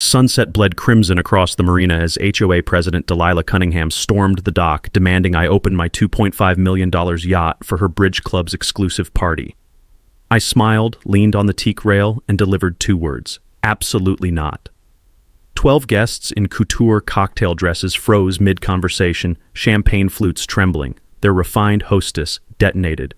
Sunset bled crimson across the marina as HOA President Delilah Cunningham stormed the dock, demanding I open my $2.5 million yacht for her bridge club's exclusive party. I smiled, leaned on the teak rail, and delivered 2 words: absolutely not. 12 guests in couture cocktail dresses froze mid-conversation, champagne flutes trembling. Their refined hostess detonated.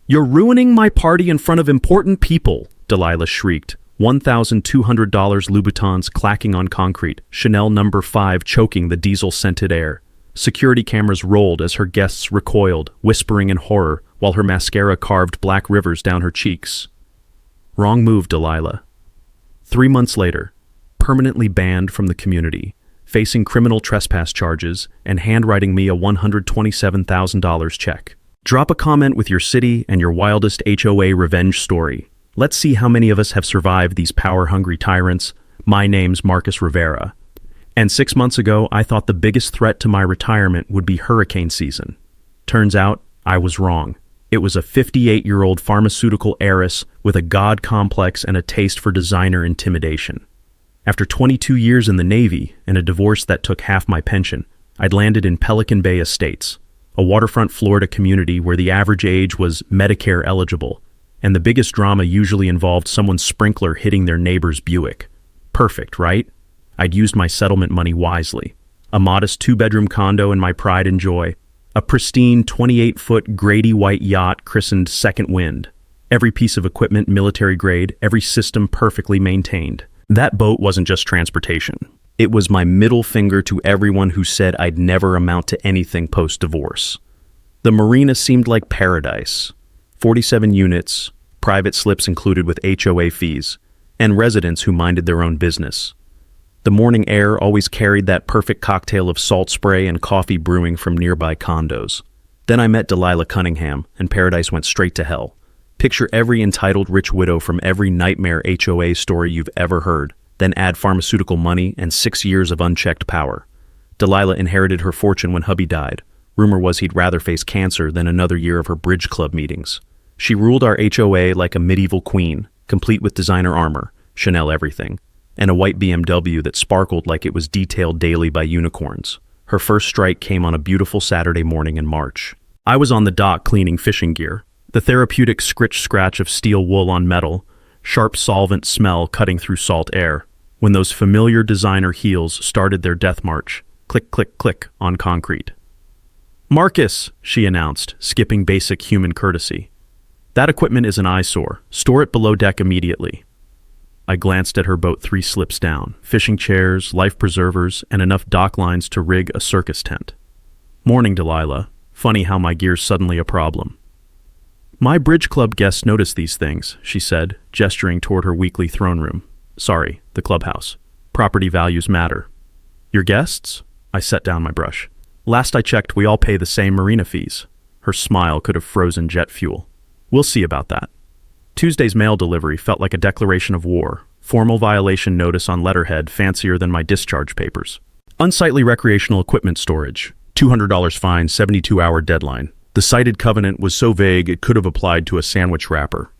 "You're ruining my party in front of important people," Delilah shrieked. $1,200 Louboutins clacking on concrete, Chanel No. 5 choking the diesel-scented air. Security cameras rolled as her guests recoiled, whispering in horror, while her mascara carved black rivers down her cheeks. Wrong move, Delilah. 3 months later, permanently banned from the community, facing criminal trespass charges, and handwriting me a $127,000 check. Drop a comment with your city and your wildest HOA revenge story. Let's see how many of us have survived these power-hungry tyrants. My name's Marcus Rivera. And 6 months ago, I thought the biggest threat to my retirement would be hurricane season. Turns out, I was wrong. It was a 58-year-old pharmaceutical heiress with a god complex and a taste for designer intimidation. After 22 years in the Navy and a divorce that took half my pension, I'd landed in Pelican Bay Estates, a waterfront Florida community where the average age was Medicare eligible, and the biggest drama usually involved someone's sprinkler hitting their neighbor's Buick. Perfect, right? I'd used my settlement money wisely. A modest 2-bedroom condo in my pride and joy. A pristine 28-foot Grady white yacht christened Second Wind. Every piece of equipment military grade, every system perfectly maintained. That boat wasn't just transportation. It was my middle finger to everyone who said I'd never amount to anything post-divorce. The marina seemed like paradise. 47 units, private slips included with HOA fees, and residents who minded their own business. The morning air always carried that perfect cocktail of salt spray and coffee brewing from nearby condos. Then I met Delilah Cunningham, and paradise went straight to hell. Picture every entitled rich widow from every nightmare HOA story you've ever heard, then add pharmaceutical money and 6 years of unchecked power. Delilah inherited her fortune when hubby died. Rumor was he'd rather face cancer than another year of her bridge club meetings. She ruled our HOA like a medieval queen, complete with designer armor, Chanel everything, and a white BMW that sparkled like it was detailed daily by unicorns. Her first strike came on a beautiful Saturday morning in March. I was on the dock cleaning fishing gear, the therapeutic scritch-scratch of steel wool on metal, sharp solvent smell cutting through salt air, when those familiar designer heels started their death march, click, click, click, on concrete. "Marcus," she announced, skipping basic human courtesy. "That equipment is an eyesore. Store it below deck immediately." I glanced at her boat 3 slips down, fishing chairs, life preservers, and enough dock lines to rig a circus tent. "Morning, Delilah. Funny how my gear's suddenly a problem." "My bridge club guests notice these things," she said, gesturing toward her weekly throne room. "Sorry, the clubhouse. Property values matter." "Your guests?" I set down my brush. "Last I checked, we all pay the same marina fees." Her smile could have frozen jet fuel. "We'll see about that." Tuesday's mail delivery felt like a declaration of war. Formal violation notice on letterhead fancier than my discharge papers. Unsightly recreational equipment storage. $200 fine, 72-hour deadline. The cited covenant was so vague it could have applied to a sandwich wrapper.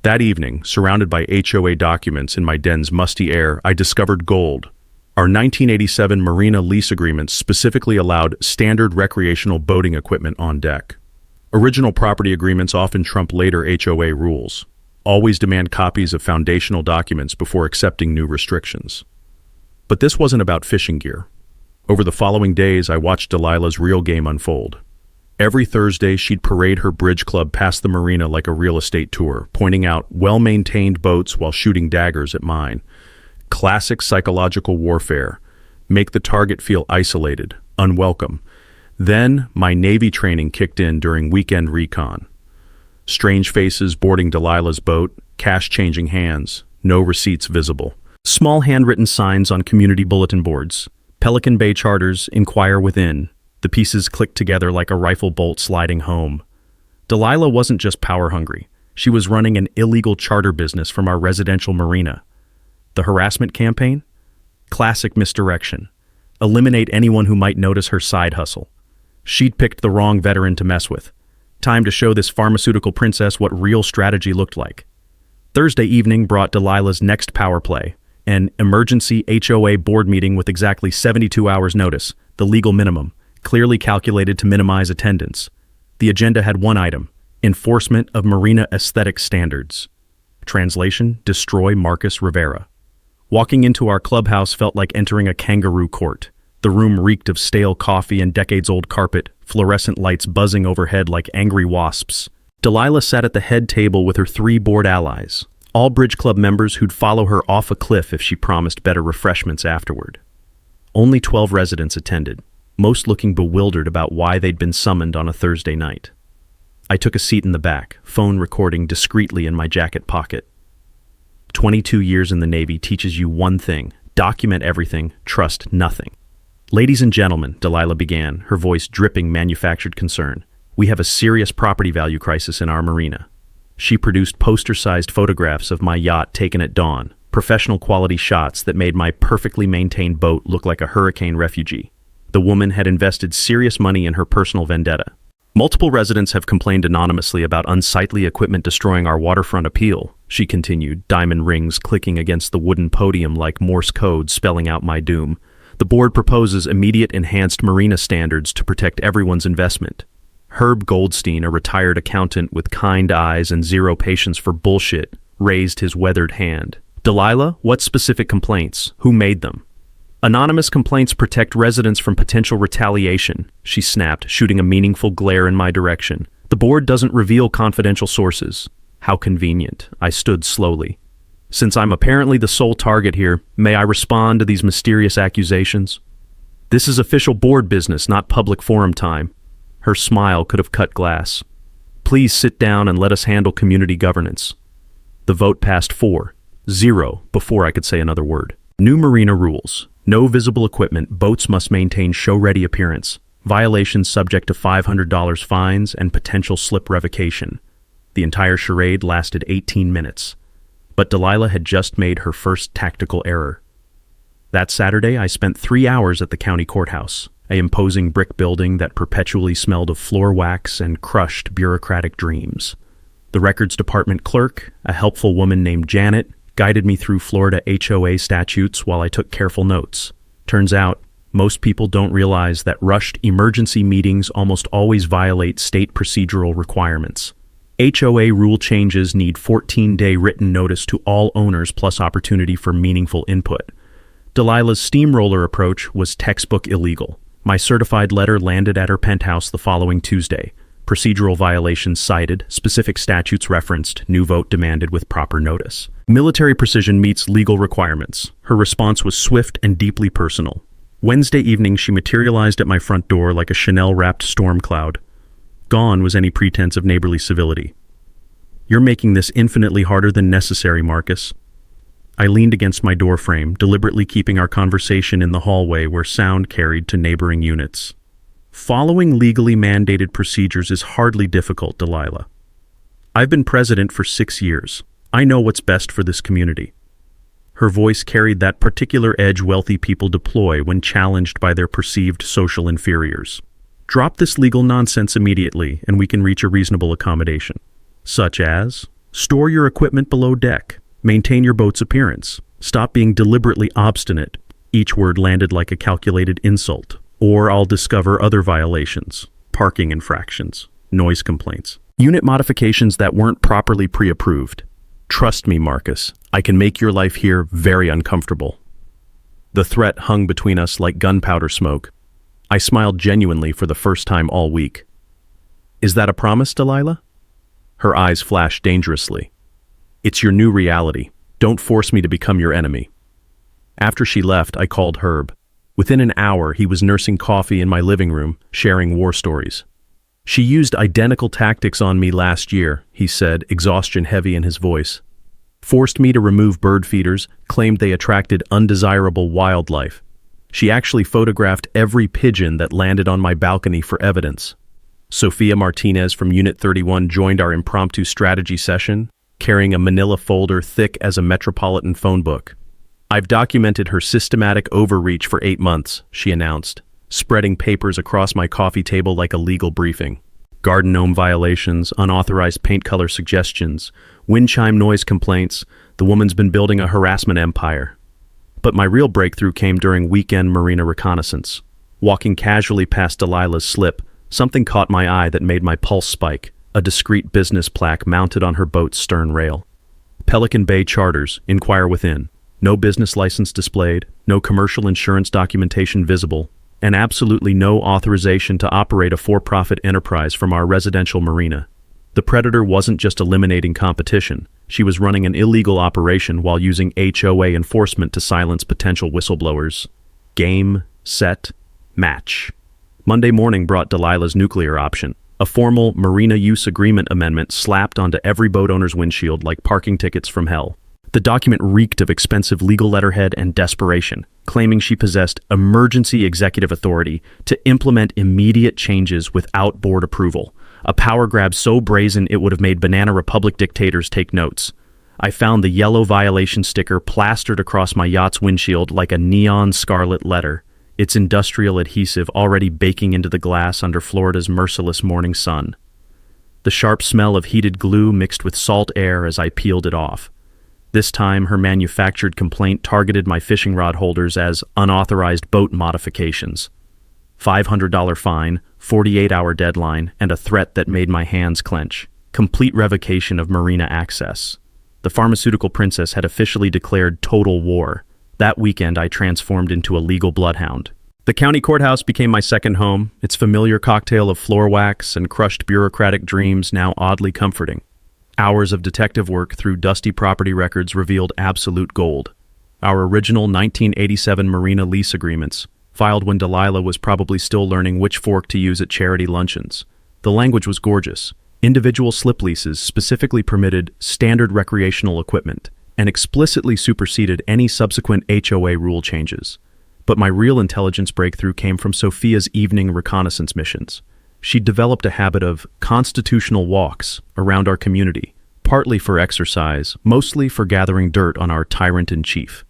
That evening, surrounded by HOA documents in my den's musty air, I discovered gold. Our 1987 marina lease agreement specifically allowed standard recreational boating equipment on deck. Original property agreements often trump later HOA rules. Always demand copies of foundational documents before accepting new restrictions. But this wasn't about fishing gear. Over the following days, I watched Delilah's real game unfold. Every Thursday, she'd parade her bridge club past the marina like a real estate tour, pointing out well-maintained boats while shooting daggers at mine. Classic psychological warfare. Make the target feel isolated, unwelcome. Then, my Navy training kicked in during weekend recon. Strange faces boarding Delilah's boat, cash changing hands, no receipts visible. Small handwritten signs on community bulletin boards. Pelican Bay charters, inquire within. The pieces clicked together like a rifle bolt sliding home. Delilah wasn't just power hungry. She was running an illegal charter business from our residential marina. The harassment campaign? Classic misdirection. Eliminate anyone who might notice her side hustle. She'd picked the wrong veteran to mess with. Time to show this pharmaceutical princess what real strategy looked like. Thursday evening brought Delilah's next power play. An emergency HOA board meeting with exactly 72 hours notice, the legal minimum, clearly calculated to minimize attendance. The agenda had one item: enforcement of marina aesthetic standards. Translation: destroy Marcus Rivera. Walking into our clubhouse felt like entering a kangaroo court. The room reeked of stale coffee and decades-old carpet, fluorescent lights buzzing overhead like angry wasps. Delilah sat at the head table with her 3 board allies, all bridge club members who'd follow her off a cliff if she promised better refreshments afterward. Only 12 residents attended, most looking bewildered about why they'd been summoned on a Thursday night. I took a seat in the back, phone recording discreetly in my jacket pocket. 22 years in the Navy teaches you one thing: document everything, trust nothing. Ladies and gentlemen, Delilah began, her voice dripping manufactured concern. We have a serious property value crisis in our marina. She produced poster-sized photographs of my yacht taken at dawn, professional quality shots that made my perfectly maintained boat look like a hurricane refugee. The woman had invested serious money in her personal vendetta. Multiple residents have complained anonymously about unsightly equipment destroying our waterfront appeal, she continued, diamond rings clicking against the wooden podium like Morse code spelling out my doom. The board proposes immediate enhanced marina standards to protect everyone's investment. Herb Goldstein, a retired accountant with kind eyes and zero patience for bullshit, raised his weathered hand. Delilah, what specific complaints? Who made them? Anonymous complaints protect residents from potential retaliation, she snapped, shooting a meaningful glare in my direction. The board doesn't reveal confidential sources. How convenient. I stood slowly. Since I'm apparently the sole target here, may I respond to these mysterious accusations? This is official board business, not public forum time. Her smile could have cut glass. Please sit down and let us handle community governance. The vote passed 4-0 before I could say another word. New marina rules. No visible equipment. Boats must maintain show-ready appearance. Violations subject to $500 fines and potential slip revocation. The entire charade lasted 18 minutes. But Delilah had just made her first tactical error. That Saturday, I spent 3 hours at the county courthouse, an imposing brick building that perpetually smelled of floor wax and crushed bureaucratic dreams. The records department clerk, a helpful woman named Janet, guided me through Florida HOA statutes while I took careful notes. Turns out, most people don't realize that rushed emergency meetings almost always violate state procedural requirements. HOA rule changes need 14-day written notice to all owners plus opportunity for meaningful input. Delilah's steamroller approach was textbook illegal. My certified letter landed at her penthouse the following Tuesday. Procedural violations cited, specific statutes referenced, new vote demanded with proper notice. Military precision meets legal requirements. Her response was swift and deeply personal. Wednesday evening, she materialized at my front door like a Chanel-wrapped storm cloud. Gone was any pretense of neighborly civility. You're making this infinitely harder than necessary, Marcus. I leaned against my door frame, deliberately keeping our conversation in the hallway where sound carried to neighboring units. Following legally mandated procedures is hardly difficult, Delilah. I've been president for 6 years. I know what's best for this community. Her voice carried that particular edge wealthy people deploy when challenged by their perceived social inferiors. Drop this legal nonsense immediately, and we can reach a reasonable accommodation. Such as, store your equipment below deck, maintain your boat's appearance, stop being deliberately obstinate. Each word landed like a calculated insult. Or I'll discover other violations, parking infractions, noise complaints, unit modifications that weren't properly pre-approved. Trust me, Marcus, I can make your life here very uncomfortable. The threat hung between us like gunpowder smoke. I smiled genuinely for the first time all week. Is that a promise, Delilah? Her eyes flashed dangerously. It's your new reality. Don't force me to become your enemy. After she left, I called Herb. Within an hour, he was nursing coffee in my living room, sharing war stories. She used identical tactics on me last year, he said, exhaustion heavy in his voice. Forced me to remove bird feeders, claimed they attracted undesirable wildlife. She actually photographed every pigeon that landed on my balcony for evidence. Sophia Martinez from Unit 31 joined our impromptu strategy session, carrying a manila folder thick as a metropolitan phone book. I've documented her systematic overreach for 8 months, she announced, spreading papers across my coffee table like a legal briefing. Garden gnome violations, unauthorized paint color suggestions, wind chime noise complaints. The woman's been building a harassment empire. But my real breakthrough came during weekend marina reconnaissance. Walking casually past Delilah's slip, something caught my eye that made my pulse spike, a discreet business plaque mounted on her boat's stern rail. Pelican Bay Charters, inquire within. No business license displayed, no commercial insurance documentation visible, and absolutely no authorization to operate a for-profit enterprise from our residential marina. The predator wasn't just eliminating competition, she was running an illegal operation while using HOA enforcement to silence potential whistleblowers. Game, set, match. Monday morning brought Delilah's nuclear option, a formal marina use agreement amendment slapped onto every boat owner's windshield like parking tickets from hell. The document reeked of expensive legal letterhead and desperation, claiming she possessed emergency executive authority to implement immediate changes without board approval, a power grab so brazen it would have made Banana Republic dictators take notes. I found the yellow violation sticker plastered across my yacht's windshield like a neon scarlet letter, its industrial adhesive already baking into the glass under Florida's merciless morning sun. The sharp smell of heated glue mixed with salt air as I peeled it off. This time, her manufactured complaint targeted my fishing rod holders as unauthorized boat modifications. $500 fine, 48-hour deadline, and a threat that made my hands clench. Complete revocation of marina access. The pharmaceutical princess had officially declared total war. That weekend, I transformed into a legal bloodhound. The county courthouse became my second home, its familiar cocktail of floor wax and crushed bureaucratic dreams now oddly comforting. Hours of detective work through dusty property records revealed absolute gold. Our original 1987 marina lease agreements, filed when Delilah was probably still learning which fork to use at charity luncheons. The language was gorgeous. Individual slip leases specifically permitted standard recreational equipment and explicitly superseded any subsequent HOA rule changes. But my real intelligence breakthrough came from Sophia's evening reconnaissance missions. She'd developed a habit of constitutional walks around our community, partly for exercise, mostly for gathering dirt on our tyrant-in-chief.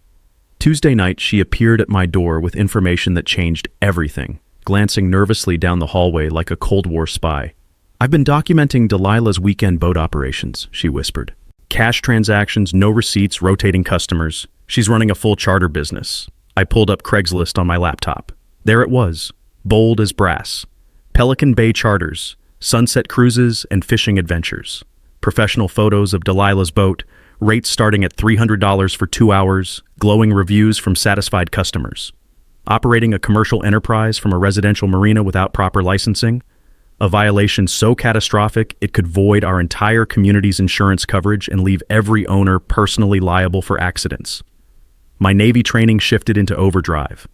Tuesday night, she appeared at my door with information that changed everything, glancing nervously down the hallway like a Cold War spy. "I've been documenting Delilah's weekend boat operations," she whispered. "Cash transactions, no receipts, rotating customers. She's running a full charter business." I pulled up Craigslist on my laptop. There it was, bold as brass. Pelican Bay Charters, sunset cruises, and fishing adventures. Professional photos of Delilah's boat, rates starting at $300 for 2 hours, glowing reviews from satisfied customers. Operating a commercial enterprise from a residential marina without proper licensing, a violation so catastrophic it could void our entire community's insurance coverage and leave every owner personally liable for accidents. My Navy training shifted into overdrive.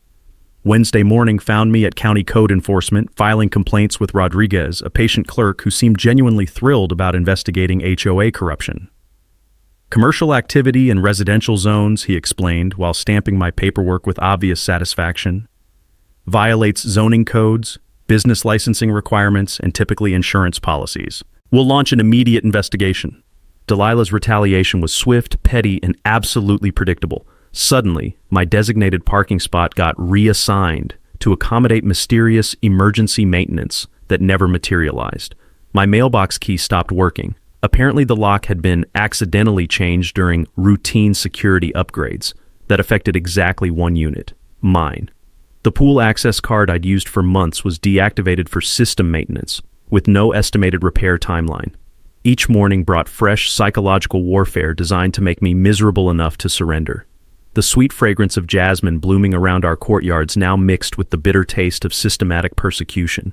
Wednesday morning found me at County Code Enforcement filing complaints with Rodriguez, a patient clerk who seemed genuinely thrilled about investigating HOA corruption. "Commercial activity in residential zones," he explained while stamping my paperwork with obvious satisfaction, "violates zoning codes, business licensing requirements, and typically insurance policies. We'll launch an immediate investigation." Delilah's retaliation was swift, petty, and absolutely predictable. Suddenly, my designated parking spot got reassigned to accommodate mysterious emergency maintenance that never materialized. My mailbox key stopped working. Apparently, the lock had been accidentally changed during routine security upgrades that affected exactly one unit, mine. The pool access card I'd used for months was deactivated for system maintenance, with no estimated repair timeline. Each morning brought fresh psychological warfare designed to make me miserable enough to surrender. The sweet fragrance of jasmine blooming around our courtyards now mixed with the bitter taste of systematic persecution.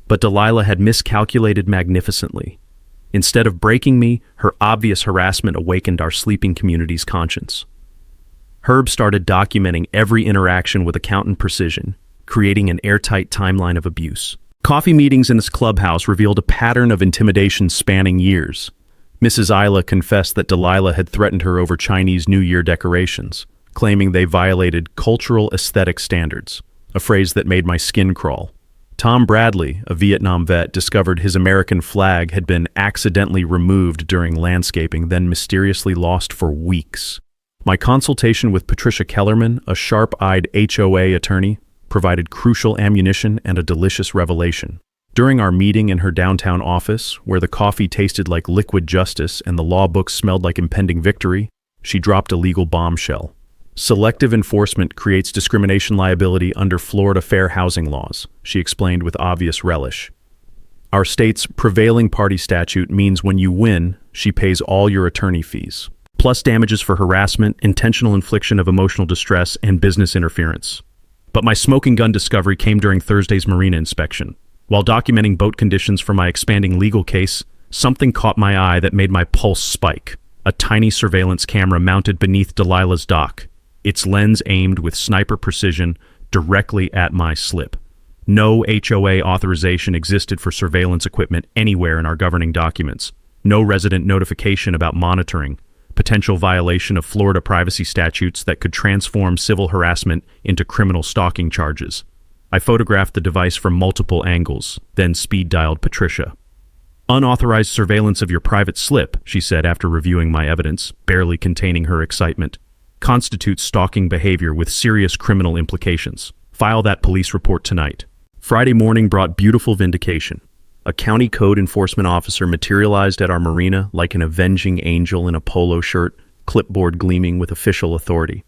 But Delilah had miscalculated magnificently. Instead of breaking me, her obvious harassment awakened our sleeping community's conscience. Herb started documenting every interaction with accountant precision, creating an airtight timeline of abuse. Coffee meetings in his clubhouse revealed a pattern of intimidation spanning years. Mrs. Isla confessed that Delilah had threatened her over Chinese New Year decorations, claiming they violated cultural aesthetic standards, a phrase that made my skin crawl. Tom Bradley, a Vietnam vet, discovered his American flag had been accidentally removed during landscaping, then mysteriously lost for weeks. My consultation with Patricia Kellerman, a sharp-eyed HOA attorney, provided crucial ammunition and a delicious revelation. During our meeting in her downtown office, where the coffee tasted like liquid justice and the law books smelled like impending victory, she dropped a legal bombshell. Selective enforcement creates discrimination liability under Florida fair housing laws, she explained with obvious relish. Our state's prevailing party statute means when you win, she pays all your attorney fees, plus damages for harassment, intentional infliction of emotional distress, and business interference. But my smoking gun discovery came during Thursday's marina inspection. While documenting boat conditions for my expanding legal case, something caught my eye that made my pulse spike. A tiny surveillance camera mounted beneath Delilah's dock, its lens aimed with sniper precision directly at my slip. No HOA authorization existed for surveillance equipment anywhere in our governing documents. No resident notification about monitoring, potential violation of Florida privacy statutes that could transform civil harassment into criminal stalking charges. I photographed the device from multiple angles, then speed-dialed Patricia. "Unauthorized surveillance of your private slip," she said after reviewing my evidence, barely containing her excitement, "constitutes stalking behavior with serious criminal implications. File that police report tonight." Friday morning brought beautiful vindication. A county code enforcement officer materialized at our marina like an avenging angel in a polo shirt, clipboard gleaming with official authority.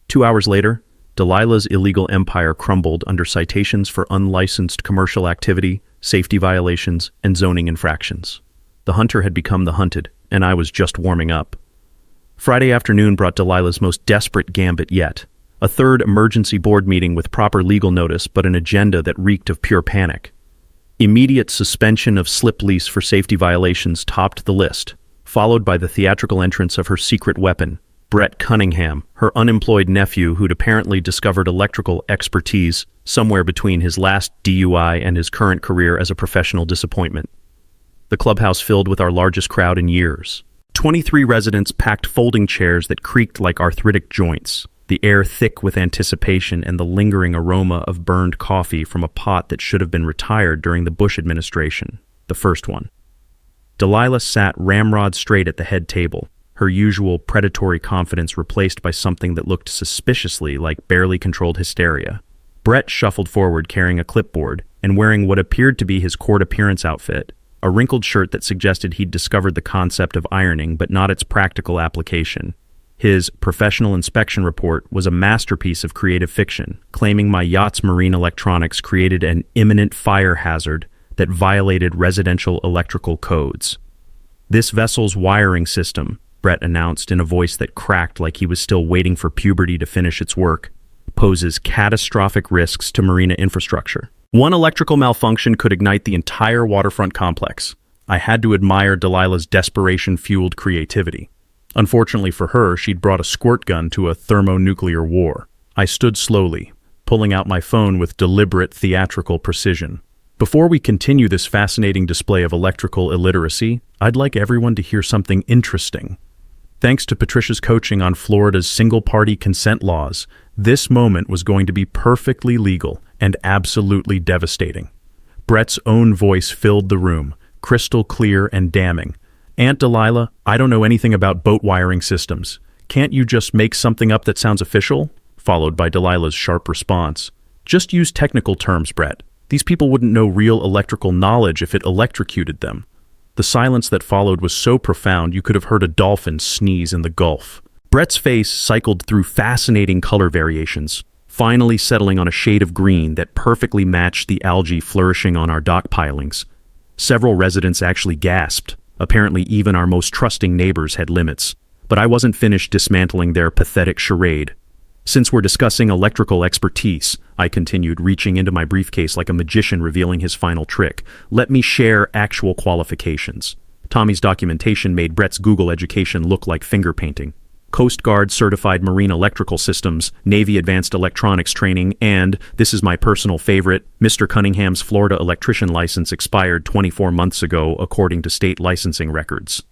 2 hours later, Delilah's illegal empire crumbled under citations for unlicensed commercial activity, safety violations, and zoning infractions. The hunter had become the hunted, and I was just warming up. Friday afternoon brought Delilah's most desperate gambit yet. A third emergency board meeting with proper legal notice, but an agenda that reeked of pure panic. Immediate suspension of slip lease for safety violations topped the list, followed by the theatrical entrance of her secret weapon, Brett Cunningham, her unemployed nephew who'd apparently discovered electrical expertise somewhere between his last DUI and his current career as a professional disappointment. The clubhouse filled with our largest crowd in years. 23 residents packed folding chairs that creaked like arthritic joints, the air thick with anticipation and the lingering aroma of burned coffee from a pot that should have been retired during the Bush administration, the first one. Delilah sat ramrod straight at the head table, her usual predatory confidence replaced by something that looked suspiciously like barely controlled hysteria. Brett shuffled forward carrying a clipboard and wearing what appeared to be his court appearance outfit, a wrinkled shirt that suggested he'd discovered the concept of ironing but not its practical application. His professional inspection report was a masterpiece of creative fiction, claiming my yacht's marine electronics created an imminent fire hazard that violated residential electrical codes. "This vessel's wiring system," Brett announced in a voice that cracked like he was still waiting for puberty to finish its work, "poses catastrophic risks to marina infrastructure. One electrical malfunction could ignite the entire waterfront complex." I had to admire Delilah's desperation-fueled creativity. Unfortunately for her, she'd brought a squirt gun to a thermonuclear war. I stood slowly, pulling out my phone with deliberate theatrical precision. "Before we continue this fascinating display of electrical illiteracy, I'd like everyone to hear something interesting. Thanks to Patricia's coaching on Florida's single-party consent laws, this moment was going to be perfectly legal and absolutely devastating." Brett's own voice filled the room, crystal clear and damning. "Aunt Delilah, I don't know anything about boat wiring systems. Can't you just make something up that sounds official?" Followed by Delilah's sharp response. "Just use technical terms, Brett. These people wouldn't know real electrical knowledge if it electrocuted them." The silence that followed was so profound you could have heard a dolphin sneeze in the Gulf. Brett's face cycled through fascinating color variations, finally settling on a shade of green that perfectly matched the algae flourishing on our dock pilings. Several residents actually gasped. Apparently even our most trusting neighbors had limits. But I wasn't finished dismantling their pathetic charade. "Since we're discussing electrical expertise," I continued, reaching into my briefcase like a magician revealing his final trick, "let me share actual qualifications." Tommy's documentation made Brett's Google education look like finger painting. Coast Guard certified marine electrical systems, Navy advanced electronics training, and, this is my personal favorite, Mr. Cunningham's Florida electrician license expired 24 months ago according to state licensing records.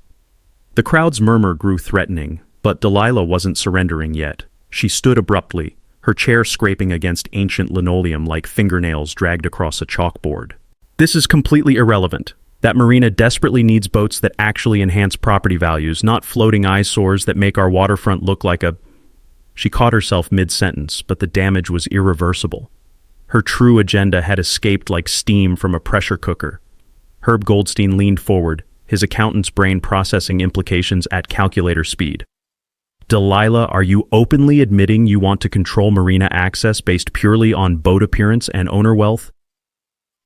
The crowd's murmur grew threatening, but Delilah wasn't surrendering yet. She stood abruptly, her chair scraping against ancient linoleum like fingernails dragged across a chalkboard. "This is completely irrelevant. That marina desperately needs boats that actually enhance property values, not floating eyesores that make our waterfront look like a..." She caught herself mid-sentence, but the damage was irreversible. Her true agenda had escaped like steam from a pressure cooker. Herb Goldstein leaned forward, his accountant's brain processing implications at calculator speed. Delilah, are you openly admitting you want to control marina access based purely on boat appearance and owner wealth?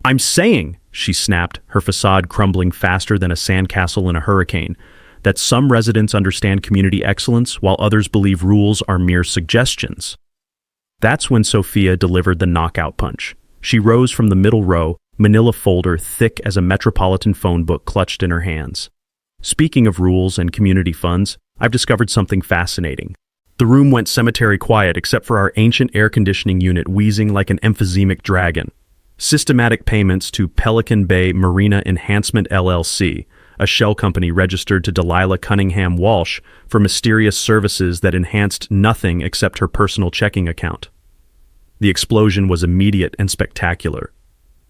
I'm saying, she snapped, her facade crumbling faster than a sandcastle in a hurricane, that some residents understand community excellence while others believe rules are mere suggestions. That's when Sophia delivered the knockout punch. She rose from the middle row, manila folder thick as a metropolitan phone book clutched in her hands. Speaking of rules and community funds, I've discovered something fascinating. The room went cemetery quiet except for our ancient air conditioning unit wheezing like an emphysemic dragon. Systematic payments to Pelican Bay Marina Enhancement LLC, a shell company registered to Delilah Cunningham Walsh for mysterious services that enhanced nothing except her personal checking account. The explosion was immediate and spectacular.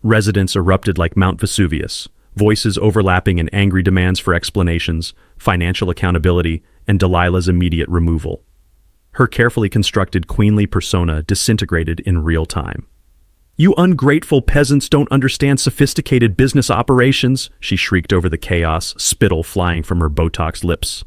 Residents erupted like Mount Vesuvius, voices overlapping in angry demands for explanations, financial accountability, and Delilah's immediate removal. Her carefully constructed queenly persona disintegrated in real time. "You ungrateful peasants don't understand sophisticated business operations," she shrieked over the chaos, spittle flying from her Botox lips.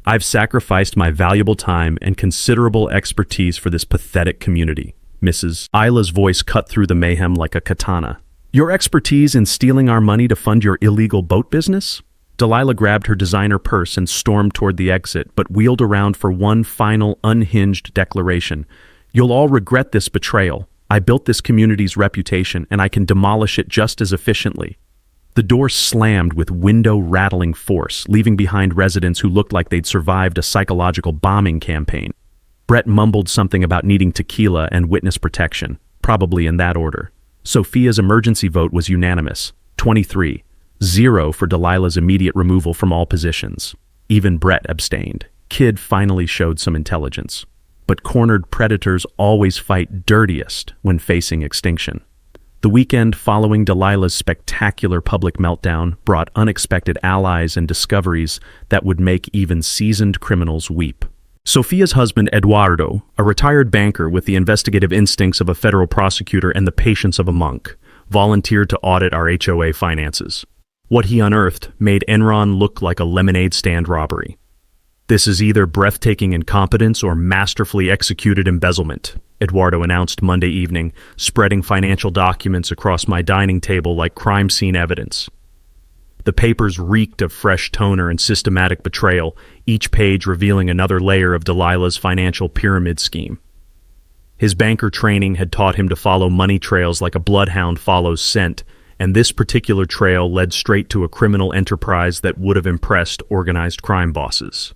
"I've sacrificed my valuable time and considerable expertise for this pathetic community." Mrs. Isla's voice cut through the mayhem like a katana. "Your expertise in stealing our money to fund your illegal boat business?" Delilah grabbed her designer purse and stormed toward the exit, but wheeled around for one final, unhinged declaration. "You'll all regret this betrayal. I built this community's reputation, and I can demolish it just as efficiently." The door slammed with window-rattling force, leaving behind residents who looked like they'd survived a psychological bombing campaign. Brett mumbled something about needing tequila and witness protection, probably in that order. Sophia's emergency vote was unanimous, 23-0 for Delilah's immediate removal from all positions. Even Brett abstained. Kid finally showed some intelligence. But cornered predators always fight dirtiest when facing extinction. The weekend following Delilah's spectacular public meltdown brought unexpected allies and discoveries that would make even seasoned criminals weep. Sophia's husband, Eduardo, a retired banker with the investigative instincts of a federal prosecutor and the patience of a monk, volunteered to audit our HOA finances. What he unearthed made Enron look like a lemonade stand robbery. "This is either breathtaking incompetence or masterfully executed embezzlement," Eduardo announced Monday evening, spreading financial documents across my dining table like crime scene evidence. The papers reeked of fresh toner and systematic betrayal, each page revealing another layer of Delilah's financial pyramid scheme. His banker training had taught him to follow money trails like a bloodhound follows scent, and this particular trail led straight to a criminal enterprise that would have impressed organized crime bosses.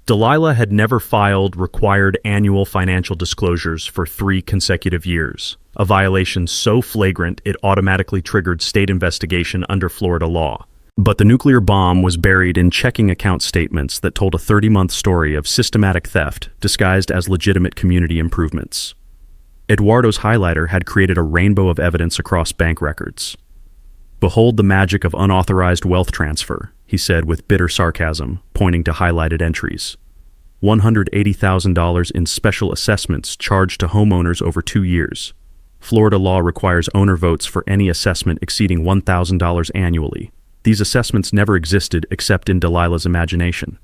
Delilah had never filed required annual financial disclosures for 3 consecutive years, a violation so flagrant it automatically triggered state investigation under Florida law. But the nuclear bomb was buried in checking account statements that told a 30-month story of systematic theft disguised as legitimate community improvements. Eduardo's highlighter had created a rainbow of evidence across bank records. "Behold the magic of unauthorized wealth transfer," he said with bitter sarcasm, pointing to highlighted entries. $180,000 in special assessments charged to homeowners over 2 years. Florida law requires owner votes for any assessment exceeding $1,000 annually. These assessments never existed except in Delilah's imagination.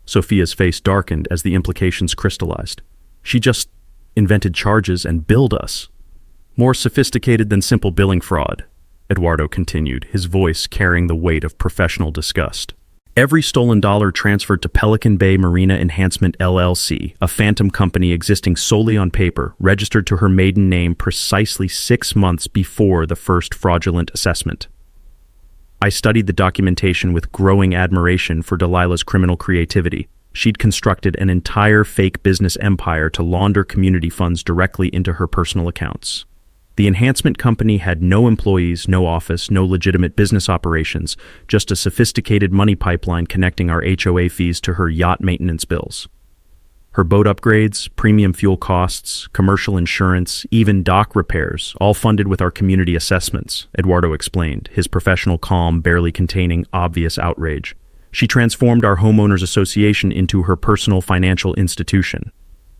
Sophia's face darkened as the implications crystallized. She just invented charges and billed us. "More sophisticated than simple billing fraud," Eduardo continued, his voice carrying the weight of professional disgust. "Every stolen dollar transferred to Pelican Bay Marina Enhancement LLC, a phantom company existing solely on paper, registered to her maiden name precisely 6 months before the first fraudulent assessment." I studied the documentation with growing admiration for Delilah's criminal creativity. She'd constructed an entire fake business empire to launder community funds directly into her personal accounts. The enhancement company had no employees, no office, no legitimate business operations, just a sophisticated money pipeline connecting our HOA fees to her yacht maintenance bills. Her boat upgrades, premium fuel costs, commercial insurance, even dock repairs, all funded with our community assessments, Eduardo explained, his professional calm barely containing obvious outrage. She transformed our homeowners association into her personal financial institution.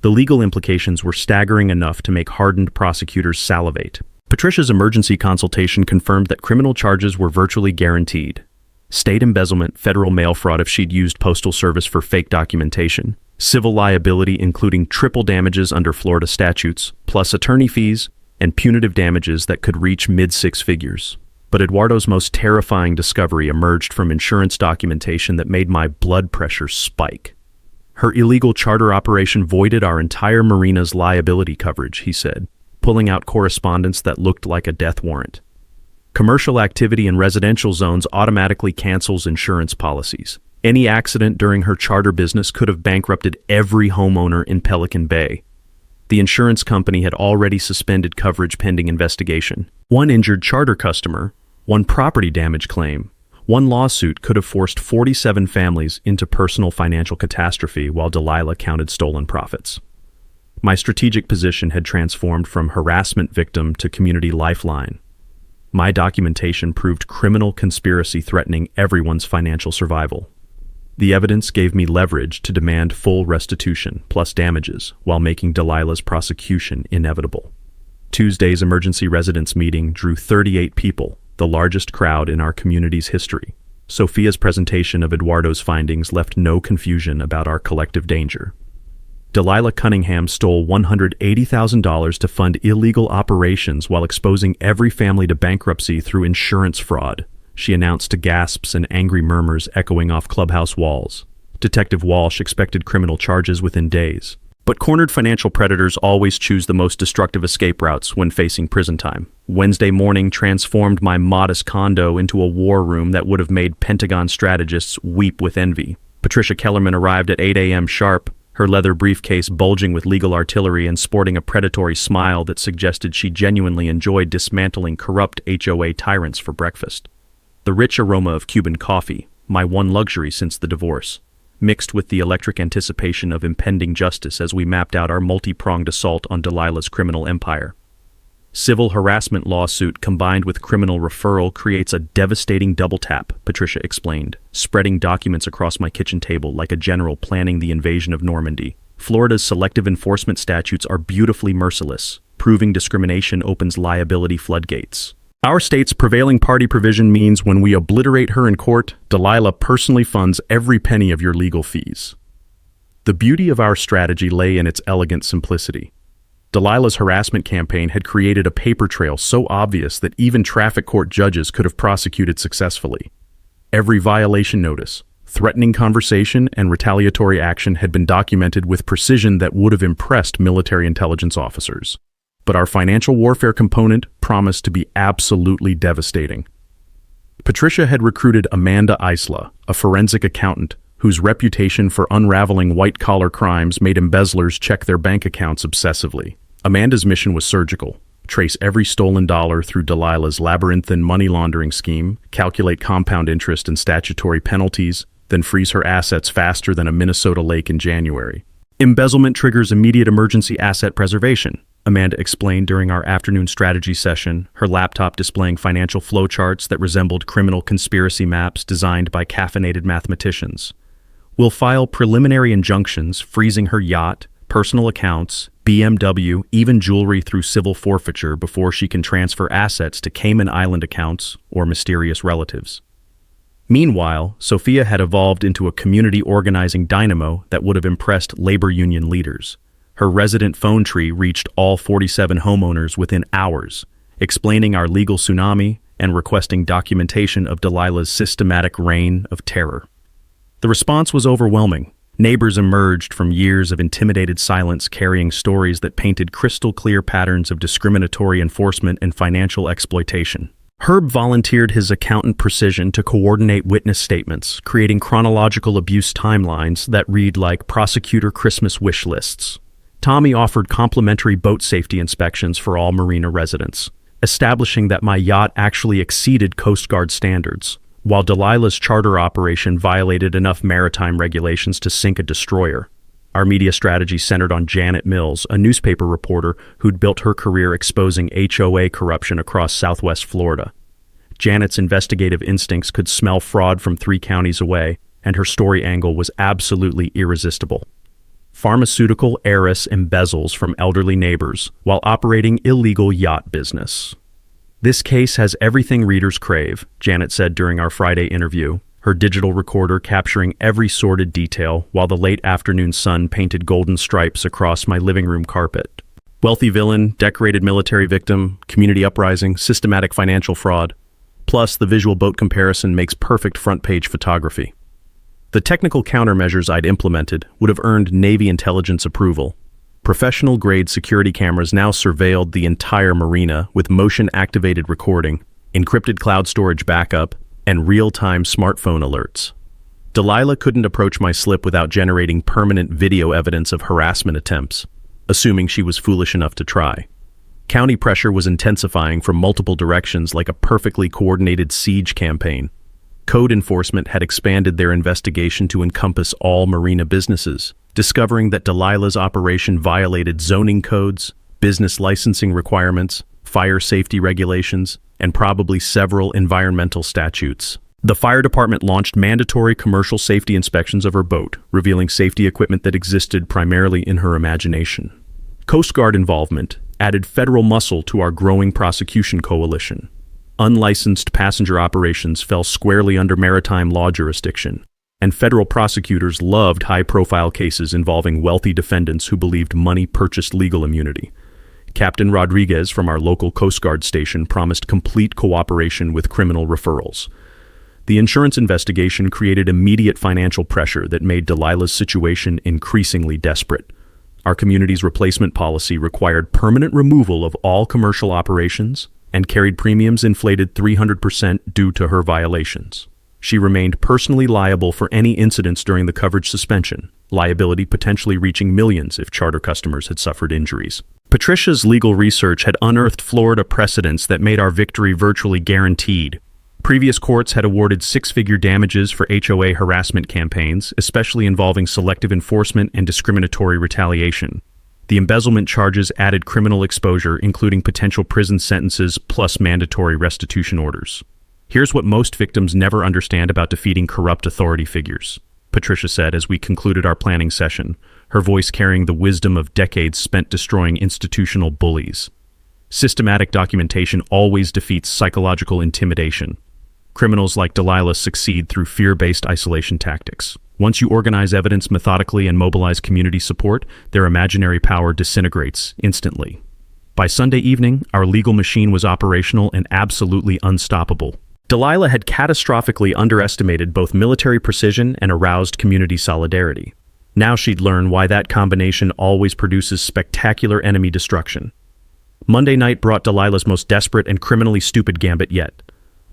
The legal implications were staggering enough to make hardened prosecutors salivate. Patricia's emergency consultation confirmed that criminal charges were virtually guaranteed. State embezzlement, federal mail fraud if she'd used postal service for fake documentation, civil liability including triple damages under Florida statutes, plus attorney fees, and punitive damages that could reach mid-six figures. But Eduardo's most terrifying discovery emerged from insurance documentation that made my blood pressure spike. Her illegal charter operation voided our entire marina's liability coverage, he said, pulling out correspondence that looked like a death warrant. Commercial activity in residential zones automatically cancels insurance policies. Any accident during her charter business could have bankrupted every homeowner in Pelican Bay. The insurance company had already suspended coverage pending investigation. One injured charter customer, one property damage claim, one lawsuit could have forced 47 families into personal financial catastrophe while Delilah counted stolen profits. My strategic position had transformed from harassment victim to community lifeline. My documentation proved criminal conspiracy threatening everyone's financial survival. The evidence gave me leverage to demand full restitution plus damages while making Delilah's prosecution inevitable. Tuesday's emergency residence meeting drew 38 people, the largest crowd in our community's history. Sophia's presentation of Eduardo's findings left no confusion about our collective danger. Delilah Cunningham stole $180,000 to fund illegal operations while exposing every family to bankruptcy through insurance fraud, she announced to gasps and angry murmurs echoing off clubhouse walls. Detective Walsh expected criminal charges within days. But cornered financial predators always choose the most destructive escape routes when facing prison time. Wednesday morning transformed my modest condo into a war room that would have made Pentagon strategists weep with envy. Patricia Kellerman arrived at 8 a.m. sharp, her leather briefcase bulging with legal artillery and sporting a predatory smile that suggested she genuinely enjoyed dismantling corrupt HOA tyrants for breakfast. The rich aroma of Cuban coffee, my one luxury since the divorce, mixed with the electric anticipation of impending justice as we mapped out our multi-pronged assault on Delilah's criminal empire. Civil harassment lawsuit combined with criminal referral creates a devastating double tap, Patricia explained, spreading documents across my kitchen table like a general planning the invasion of Normandy. Florida's selective enforcement statutes are beautifully merciless. Proving discrimination opens liability floodgates. Our state's prevailing party provision means when we obliterate her in court, Delilah personally funds every penny of your legal fees. The beauty of our strategy lay in its elegant simplicity. Delilah's harassment campaign had created a paper trail so obvious that even traffic court judges could have prosecuted successfully. Every violation notice, threatening conversation, and retaliatory action had been documented with precision that would have impressed military intelligence officers. But our financial warfare component promised to be absolutely devastating. Patricia had recruited Amanda Isla, a forensic accountant whose reputation for unraveling white-collar crimes made embezzlers check their bank accounts obsessively. Amanda's mission was surgical: trace every stolen dollar through Delilah's labyrinthine money laundering scheme, calculate compound interest and statutory penalties, then freeze her assets faster than a Minnesota lake in January. Embezzlement triggers immediate emergency asset preservation, Amanda explained during our afternoon strategy session, her laptop displaying financial flowcharts that resembled criminal conspiracy maps designed by caffeinated mathematicians. We'll file preliminary injunctions freezing her yacht, personal accounts, BMW, even jewelry through civil forfeiture before she can transfer assets to Cayman Island accounts or mysterious relatives. Meanwhile, Sophia had evolved into a community organizing dynamo that would have impressed labor union leaders. Her resident phone tree reached all 47 homeowners within hours, explaining our legal tsunami and requesting documentation of Delilah's systematic reign of terror. The response was overwhelming. Neighbors emerged from years of intimidated silence carrying stories that painted crystal-clear patterns of discriminatory enforcement and financial exploitation. Herb volunteered his accountant precision to coordinate witness statements, creating chronological abuse timelines that read like prosecutor Christmas wish lists. Tommy offered complimentary boat safety inspections for all marina residents, establishing that my yacht actually exceeded Coast Guard standards, while Delilah's charter operation violated enough maritime regulations to sink a destroyer. Our media strategy centered on Janet Mills, a newspaper reporter who'd built her career exposing HOA corruption across Southwest Florida. Janet's investigative instincts could smell fraud from 3 counties away, and her story angle was absolutely irresistible. Pharmaceutical heiress embezzles from elderly neighbors while operating illegal yacht business. This case has everything readers crave, Janet said during our Friday interview. her digital recorder capturing every sordid detail while the late afternoon sun painted golden stripes across my living room carpet. Wealthy villain, decorated military victim, community uprising, systematic financial fraud. Plus, the visual boat comparison makes perfect front-page photography. The technical countermeasures I'd implemented would have earned Navy intelligence approval. Professional-grade security cameras now surveilled the entire marina with motion-activated recording, encrypted cloud storage backup, and real-time smartphone alerts. Delilah couldn't approach my slip without generating permanent video evidence of harassment attempts, assuming she was foolish enough to try. County pressure was intensifying from multiple directions like a perfectly coordinated siege campaign. Code enforcement had expanded their investigation to encompass all marina businesses, discovering that Delilah's operation violated zoning codes, business licensing requirements, fire safety regulations, and probably several environmental statutes. The fire department launched mandatory commercial safety inspections of her boat, revealing safety equipment that existed primarily in her imagination. Coast Guard involvement added federal muscle to our growing prosecution coalition. Unlicensed passenger operations fell squarely under maritime law jurisdiction, and federal prosecutors loved high-profile cases involving wealthy defendants who believed money purchased legal immunity. Captain Rodriguez from our local Coast Guard station promised complete cooperation with criminal referrals. The insurance investigation created immediate financial pressure that made Delilah's situation increasingly desperate. Our community's replacement policy required permanent removal of all commercial operations and carried premiums inflated 300% due to her violations. She remained personally liable for any incidents during the coverage suspension, liability potentially reaching millions if charter customers had suffered injuries. Patricia's legal research had unearthed Florida precedents that made our victory virtually guaranteed. Previous courts had awarded six-figure damages for HOA harassment campaigns, especially involving selective enforcement and discriminatory retaliation. The embezzlement charges added criminal exposure, including potential prison sentences plus mandatory restitution orders. Here's what most victims never understand about defeating corrupt authority figures, Patricia said as we concluded our planning session, her voice carrying the wisdom of decades spent destroying institutional bullies. Systematic documentation always defeats psychological intimidation. Criminals like Delilah succeed through fear-based isolation tactics. Once you organize evidence methodically and mobilize community support, their imaginary power disintegrates instantly. By Sunday evening, our legal machine was operational and absolutely unstoppable. Delilah had catastrophically underestimated both military precision and aroused community solidarity. Now she'd learn why that combination always produces spectacular enemy destruction. Monday night brought Delilah's most desperate and criminally stupid gambit yet.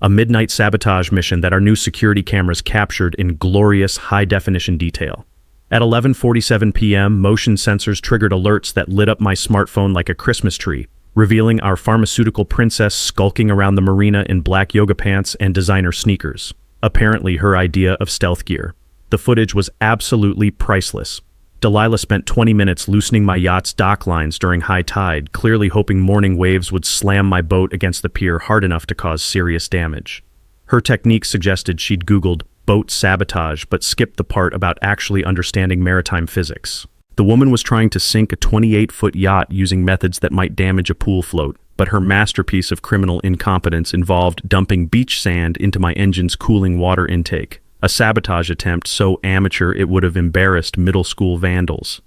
A midnight sabotage mission that our new security cameras captured in glorious high-definition detail. At 11:47 p.m., motion sensors triggered alerts that lit up my smartphone like a Christmas tree, revealing our pharmaceutical princess skulking around the marina in black yoga pants and designer sneakers, apparently her idea of stealth gear. The footage was absolutely priceless. Delilah spent 20 minutes loosening my yacht's dock lines during high tide, clearly hoping morning waves would slam my boat against the pier hard enough to cause serious damage. Her technique suggested she'd Googled boat sabotage but skipped the part about actually understanding maritime physics. The woman was trying to sink a 28-foot yacht using methods that might damage a pool float, but her masterpiece of criminal incompetence involved dumping beach sand into my engine's cooling water intake. A sabotage attempt so amateur it would have embarrassed middle school vandals.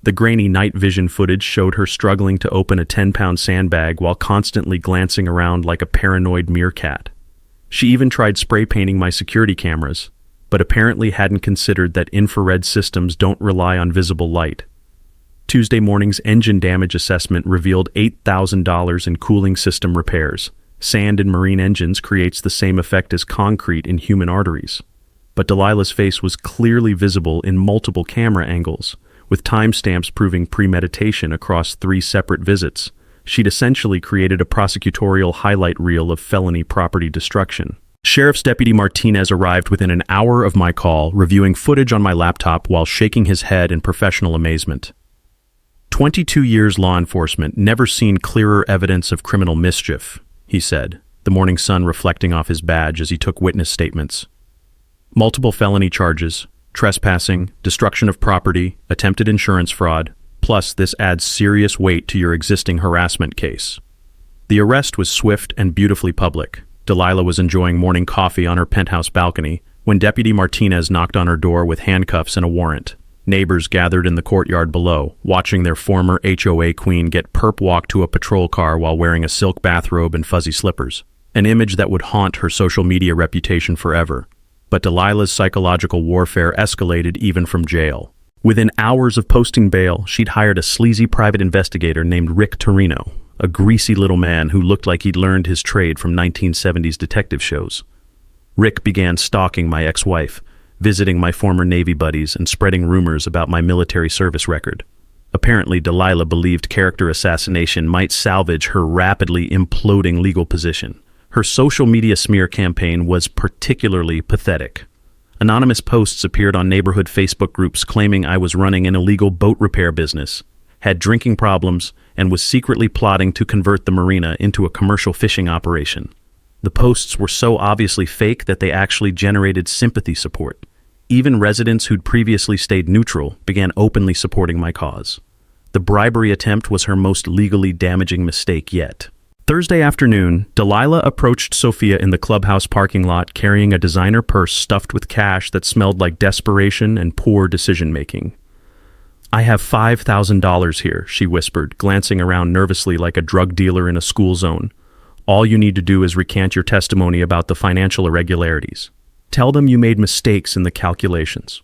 The grainy night vision footage showed her struggling to open a 10-pound sandbag while constantly glancing around like a paranoid meerkat. She even tried spray painting my security cameras, but apparently hadn't considered that infrared systems don't rely on visible light. Tuesday morning's engine damage assessment revealed $8,000 in cooling system repairs. Sand in marine engines creates the same effect as concrete in human arteries. But Delilah's face was clearly visible in multiple camera angles, with timestamps proving premeditation across 3 separate visits. She'd essentially created a prosecutorial highlight reel of felony property destruction. Sheriff's Deputy Martinez arrived within an hour of my call, reviewing footage on my laptop while shaking his head in professional amazement. 22 years law enforcement, never seen clearer evidence of criminal mischief, he said, the morning sun reflecting off his badge as he took witness statements. Multiple felony charges, trespassing, destruction of property, attempted insurance fraud, plus this adds serious weight to your existing harassment case. The arrest was swift and beautifully public. Delilah was enjoying morning coffee on her penthouse balcony when Deputy Martinez knocked on her door with handcuffs and a warrant. Neighbors gathered in the courtyard below, watching their former HOA queen get perp-walked to a patrol car while wearing a silk bathrobe and fuzzy slippers, an image that would haunt her social media reputation forever. But Delilah's psychological warfare escalated even from jail. Within hours of posting bail, she'd hired a sleazy private investigator named Rick Torino, a greasy little man who looked like he'd learned his trade from 1970s detective shows. Rick began stalking my ex-wife, visiting my former Navy buddies and spreading rumors about my military service record. Apparently, Delilah believed character assassination might salvage her rapidly imploding legal position. Her social media smear campaign was particularly pathetic. Anonymous posts appeared on neighborhood Facebook groups claiming I was running an illegal boat repair business, had drinking problems, and was secretly plotting to convert the marina into a commercial fishing operation. The posts were so obviously fake that they actually generated sympathy support. Even residents who'd previously stayed neutral began openly supporting my cause. The bribery attempt was her most legally damaging mistake yet. Thursday afternoon, Delilah approached Sophia in the clubhouse parking lot carrying a designer purse stuffed with cash that smelled like desperation and poor decision-making. "I have $5,000 here," she whispered, glancing around nervously like a drug dealer in a school zone. "All you need to do is recant your testimony about the financial irregularities. Tell them you made mistakes in the calculations."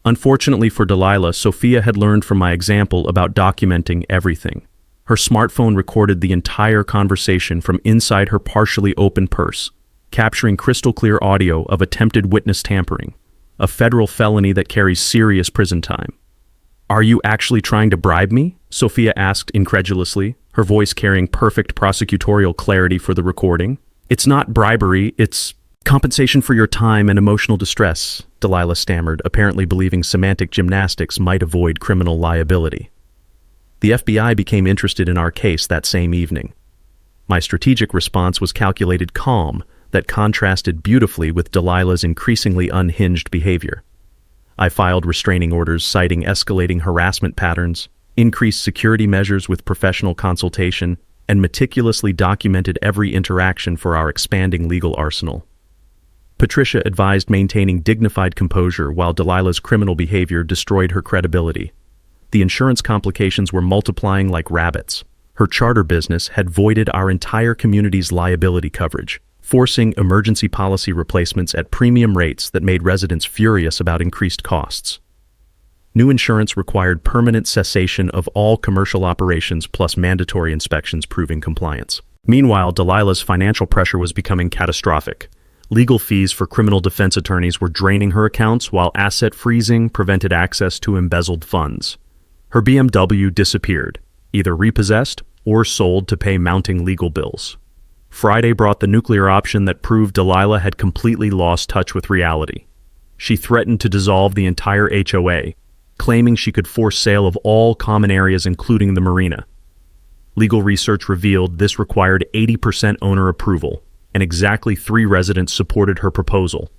Unfortunately for Delilah, Sophia had learned from my example about documenting everything. Her smartphone recorded the entire conversation from inside her partially open purse, capturing crystal-clear audio of attempted witness tampering, a federal felony that carries serious prison time. "Are you actually trying to bribe me?" Sophia asked incredulously, her voice carrying perfect prosecutorial clarity for the recording. "It's not bribery, it's compensation for your time and emotional distress," Delilah stammered, apparently believing semantic gymnastics might avoid criminal liability. The FBI became interested in our case that same evening. My strategic response was calculated calm that contrasted beautifully with Delilah's increasingly unhinged behavior. I filed restraining orders citing escalating harassment patterns, increased security measures with professional consultation, and meticulously documented every interaction for our expanding legal arsenal. Patricia advised maintaining dignified composure while Delilah's criminal behavior destroyed her credibility. The insurance complications were multiplying like rabbits. Her charter business had voided our entire community's liability coverage, forcing emergency policy replacements at premium rates that made residents furious about increased costs. New insurance required permanent cessation of all commercial operations plus mandatory inspections proving compliance. Meanwhile, Delilah's financial pressure was becoming catastrophic. Legal fees for criminal defense attorneys were draining her accounts while asset freezing prevented access to embezzled funds. Her BMW disappeared, either repossessed or sold to pay mounting legal bills. Friday brought the nuclear option that proved Delilah had completely lost touch with reality. She threatened to dissolve the entire HOA, claiming she could force sale of all common areas including the marina. Legal research revealed this required 80% owner approval, and exactly 3 residents supported her proposal.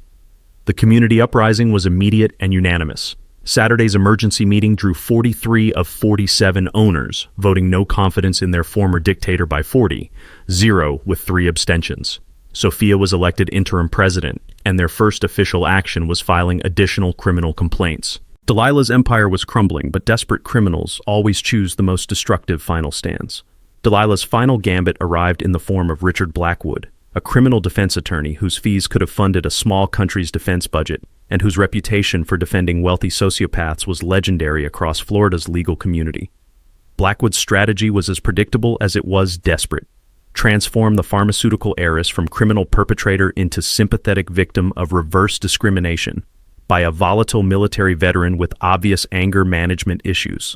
The community uprising was immediate and unanimous. Saturday's emergency meeting drew 43 of 47 owners, voting no confidence in their former dictator by 40, 0 with 3 abstentions. Sophia was elected interim president, and their first official action was filing additional criminal complaints. Delilah's empire was crumbling, but desperate criminals always choose the most destructive final stands. Delilah's final gambit arrived in the form of Richard Blackwood, a criminal defense attorney whose fees could have funded a small country's defense budget, and whose reputation for defending wealthy sociopaths was legendary across Florida's legal community. Blackwood's strategy was as predictable as it was desperate. Transform the pharmaceutical heiress from criminal perpetrator into sympathetic victim of reverse discrimination by a volatile military veteran with obvious anger management issues.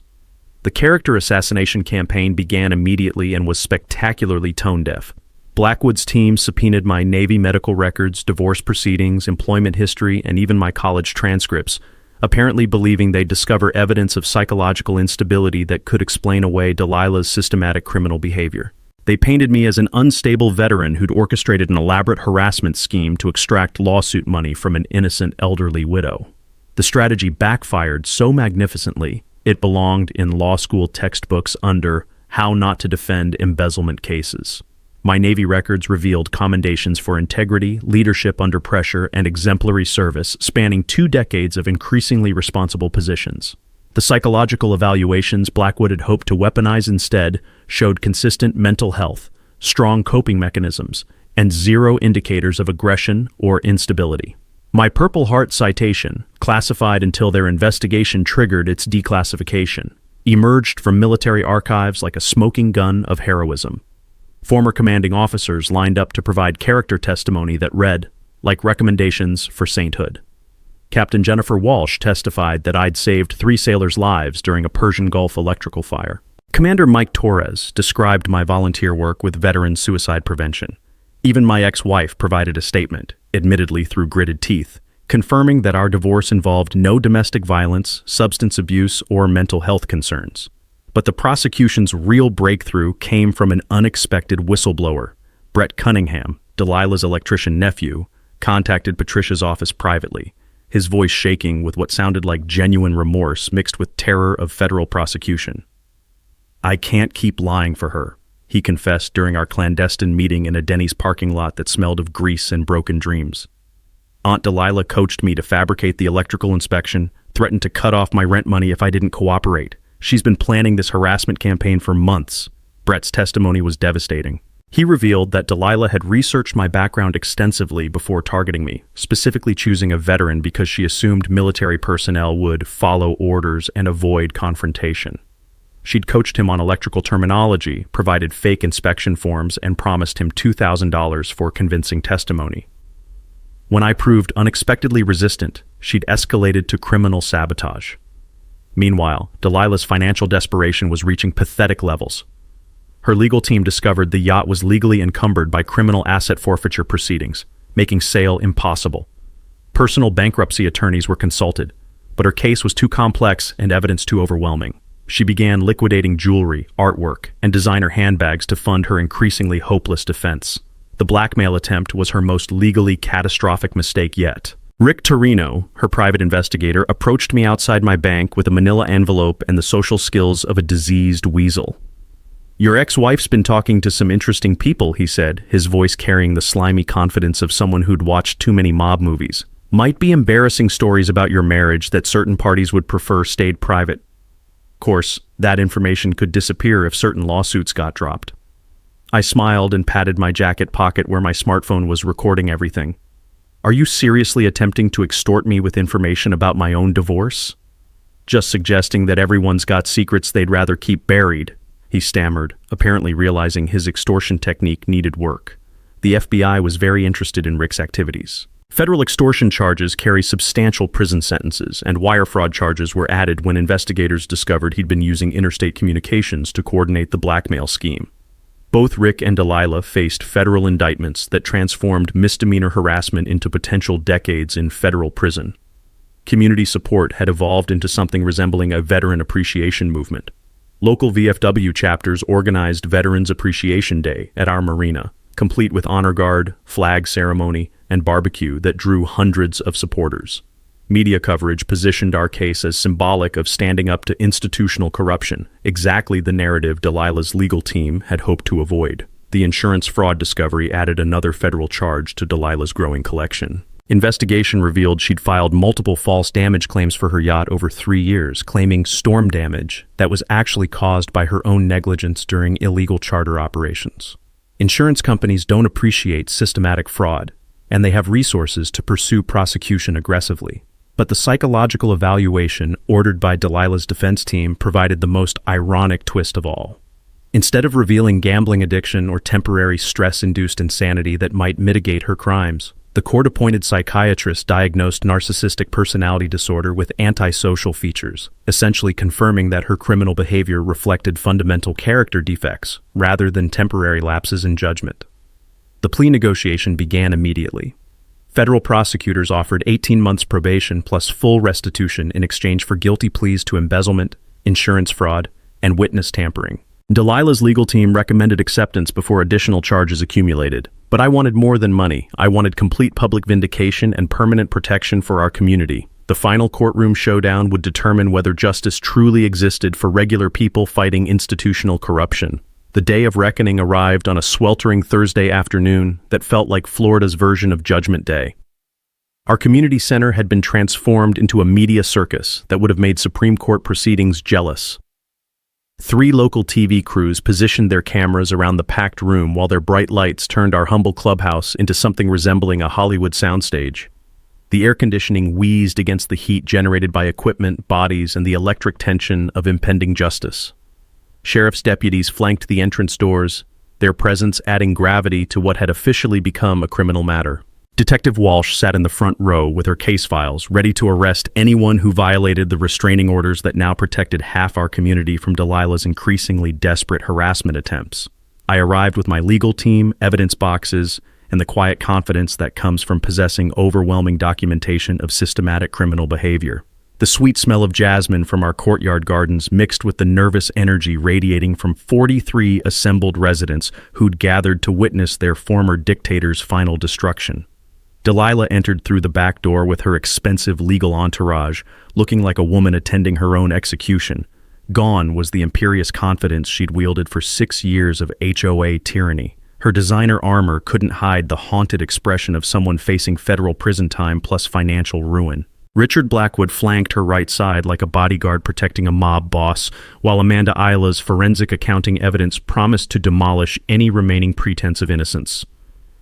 The character assassination campaign began immediately and was spectacularly tone-deaf. Blackwood's team subpoenaed my Navy medical records, divorce proceedings, employment history, and even my college transcripts, apparently believing they'd discover evidence of psychological instability that could explain away Delilah's systematic criminal behavior. They painted me as an unstable veteran who'd orchestrated an elaborate harassment scheme to extract lawsuit money from an innocent elderly widow. The strategy backfired so magnificently, it belonged in law school textbooks under How Not to Defend Embezzlement Cases. My Navy records revealed commendations for integrity, leadership under pressure, and exemplary service, spanning 2 decades of increasingly responsible positions. The psychological evaluations Blackwood had hoped to weaponize instead showed consistent mental health, strong coping mechanisms, and 0 indicators of aggression or instability. My Purple Heart citation, classified until their investigation triggered its declassification, emerged from military archives like a smoking gun of heroism. Former commanding officers lined up to provide character testimony that read like recommendations for sainthood. Captain Jennifer Walsh testified that I'd saved 3 sailors' lives during a Persian Gulf electrical fire. Commander Mike Torres described my volunteer work with veteran suicide prevention. Even my ex-wife provided a statement, admittedly through gritted teeth, confirming that our divorce involved no domestic violence, substance abuse, or mental health concerns. But the prosecution's real breakthrough came from an unexpected whistleblower. Brett Cunningham, Delilah's electrician nephew, contacted Patricia's office privately, his voice shaking with what sounded like genuine remorse mixed with terror of federal prosecution. "I can't keep lying for her," he confessed during our clandestine meeting in a Denny's parking lot that smelled of grease and broken dreams. "Aunt Delilah coached me to fabricate the electrical inspection, threatened to cut off my rent money if I didn't cooperate. She's been planning this harassment campaign for months." Brett's testimony was devastating. He revealed that Delilah had researched my background extensively before targeting me, specifically choosing a veteran because she assumed military personnel would follow orders and avoid confrontation. She'd coached him on electrical terminology, provided fake inspection forms, and promised him $2,000 for convincing testimony. When I proved unexpectedly resistant, she'd escalated to criminal sabotage. Meanwhile, Delilah's financial desperation was reaching pathetic levels. Her legal team discovered the yacht was legally encumbered by criminal asset forfeiture proceedings, making sale impossible. Personal bankruptcy attorneys were consulted, but her case was too complex and evidence too overwhelming. She began liquidating jewelry, artwork, and designer handbags to fund her increasingly hopeless defense. The blackmail attempt was her most legally catastrophic mistake yet. Rick Torino, her private investigator, approached me outside my bank with a manila envelope and the social skills of a diseased weasel. "Your ex-wife's been talking to some interesting people," he said, his voice carrying the slimy confidence of someone who'd watched too many mob movies. "Might be embarrassing stories about your marriage that certain parties would prefer stayed private. Of course, that information could disappear if certain lawsuits got dropped." I smiled and patted my jacket pocket where my smartphone was recording everything. "Are you seriously attempting to extort me with information about my own divorce?" "Just suggesting that everyone's got secrets they'd rather keep buried," he stammered, apparently realizing his extortion technique needed work. The FBI was very interested in Rick's activities. Federal extortion charges carry substantial prison sentences, and wire fraud charges were added when investigators discovered he'd been using interstate communications to coordinate the blackmail scheme. Both Rick and Delilah faced federal indictments that transformed misdemeanor harassment into potential decades in federal prison. Community support had evolved into something resembling a veteran appreciation movement. Local VFW chapters organized Veterans Appreciation Day at our marina, complete with honor guard, flag ceremony, and barbecue that drew hundreds of supporters. Media coverage positioned our case as symbolic of standing up to institutional corruption, exactly the narrative Delilah's legal team had hoped to avoid. The insurance fraud discovery added another federal charge to Delilah's growing collection. Investigation revealed she'd filed multiple false damage claims for her yacht over 3 years, claiming storm damage that was actually caused by her own negligence during illegal charter operations. Insurance companies don't appreciate systematic fraud, and they have resources to pursue prosecution aggressively. But the psychological evaluation ordered by Delilah's defense team provided the most ironic twist of all. Instead of revealing gambling addiction or temporary stress-induced insanity that might mitigate her crimes, the court-appointed psychiatrist diagnosed narcissistic personality disorder with antisocial features, essentially confirming that her criminal behavior reflected fundamental character defects rather than temporary lapses in judgment. The plea negotiation began immediately. Federal prosecutors offered 18 months probation plus full restitution in exchange for guilty pleas to embezzlement, insurance fraud, and witness tampering. Delilah's legal team recommended acceptance before additional charges accumulated. But I wanted more than money. I wanted complete public vindication and permanent protection for our community. The final courtroom showdown would determine whether justice truly existed for regular people fighting institutional corruption. The day of reckoning arrived on a sweltering Thursday afternoon that felt like Florida's version of Judgment Day. Our community center had been transformed into a media circus that would have made Supreme Court proceedings jealous. 3 local TV crews positioned their cameras around the packed room while their bright lights turned our humble clubhouse into something resembling a Hollywood soundstage. The air conditioning wheezed against the heat generated by equipment, bodies, and the electric tension of impending justice. Sheriff's deputies flanked the entrance doors, their presence adding gravity to what had officially become a criminal matter. Detective Walsh sat in the front row with her case files, ready to arrest anyone who violated the restraining orders that now protected half our community from Delilah's increasingly desperate harassment attempts. I arrived with my legal team, evidence boxes, and the quiet confidence that comes from possessing overwhelming documentation of systematic criminal behavior. The sweet smell of jasmine from our courtyard gardens mixed with the nervous energy radiating from 43 assembled residents who'd gathered to witness their former dictator's final destruction. Delilah entered through the back door with her expensive legal entourage, looking like a woman attending her own execution. Gone was the imperious confidence she'd wielded for 6 years of HOA tyranny. Her designer armor couldn't hide the haunted expression of someone facing federal prison time plus financial ruin. Richard Blackwood flanked her right side like a bodyguard protecting a mob boss, while Amanda Isla's forensic accounting evidence promised to demolish any remaining pretense of innocence.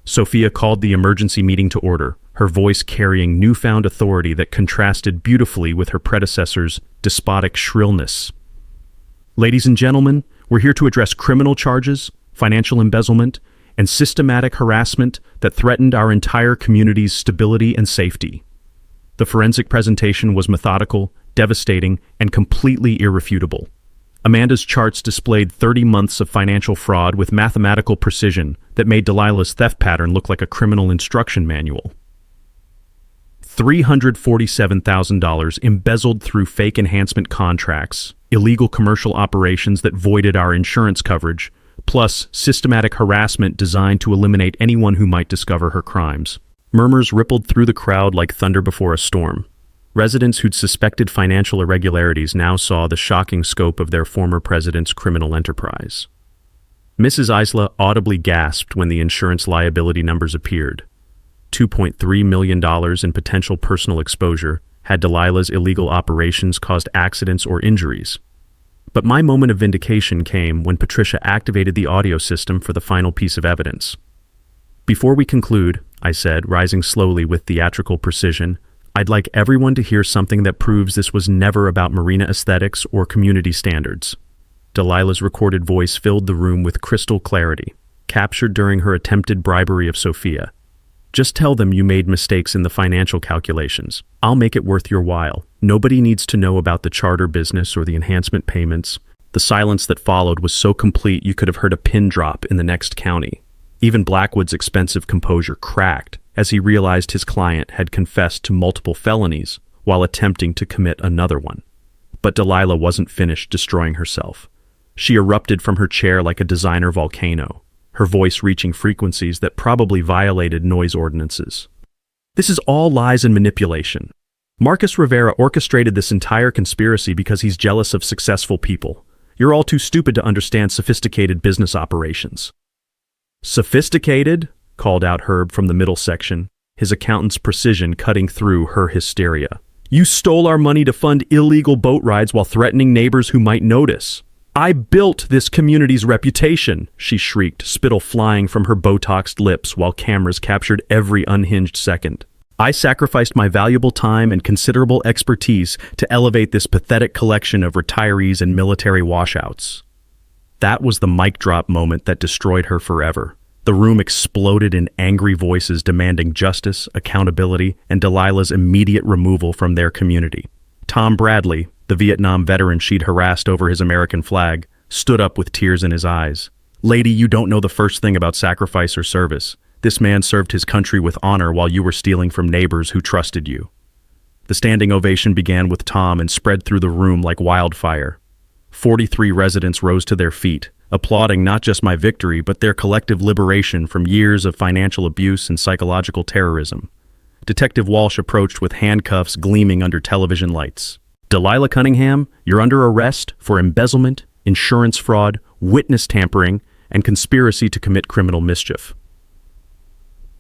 Sophia called the emergency meeting to order, her voice carrying newfound authority that contrasted beautifully with her predecessor's despotic shrillness. Ladies and gentlemen, we're here to address criminal charges, financial embezzlement, and systematic harassment that threatened our entire community's stability and safety. The forensic presentation was methodical, devastating, and completely irrefutable. Amanda's charts displayed 30 months of financial fraud with mathematical precision that made Delilah's theft pattern look like a criminal instruction manual. $347,000 embezzled through fake enhancement contracts, illegal commercial operations that voided our insurance coverage, plus systematic harassment designed to eliminate anyone who might discover her crimes. Murmurs rippled through the crowd like thunder before a storm. Residents who'd suspected financial irregularities now saw the shocking scope of their former president's criminal enterprise. Mrs. Isla audibly gasped when the insurance liability numbers appeared. $2.3 million in potential personal exposure had Delilah's illegal operations caused accidents or injuries. But my moment of vindication came when Patricia activated the audio system for the final piece of evidence. Before we conclude, I said, rising slowly with theatrical precision, I'd like everyone to hear something that proves this was never about marina aesthetics or community standards. Delilah's recorded voice filled the room with crystal clarity, captured during her attempted bribery of Sophia. Just tell them you made mistakes in the financial calculations. I'll make it worth your while. Nobody needs to know about the charter business or the enhancement payments. The silence that followed was so complete you could have heard a pin drop in the next county. Even Blackwood's expensive composure cracked as he realized his client had confessed to multiple felonies while attempting to commit another one. But Delilah wasn't finished destroying herself. She erupted from her chair like a designer volcano, her voice reaching frequencies that probably violated noise ordinances. This is all lies and manipulation. Marcus Rivera orchestrated this entire conspiracy because he's jealous of successful people. You're all too stupid to understand sophisticated business operations. Sophisticated? Called out Herb from the middle section, his accountant's precision cutting through her hysteria. You stole our money to fund illegal boat rides while threatening neighbors who might notice. I built this community's reputation, she shrieked, spittle flying from her Botoxed lips while cameras captured every unhinged second. I sacrificed my valuable time and considerable expertise to elevate this pathetic collection of retirees and military washouts. That was the mic drop moment that destroyed her forever. The room exploded in angry voices demanding justice, accountability, and Delilah's immediate removal from their community. Tom Bradley, the Vietnam veteran she'd harassed over his American flag, stood up with tears in his eyes. Lady, you don't know the first thing about sacrifice or service. This man served his country with honor while you were stealing from neighbors who trusted you. The standing ovation began with Tom and spread through the room like wildfire. 43 residents rose to their feet, applauding not just my victory, but their collective liberation from years of financial abuse and psychological terrorism. Detective Walsh approached with handcuffs gleaming under television lights. Delilah Cunningham, you're under arrest for embezzlement, insurance fraud, witness tampering, and conspiracy to commit criminal mischief.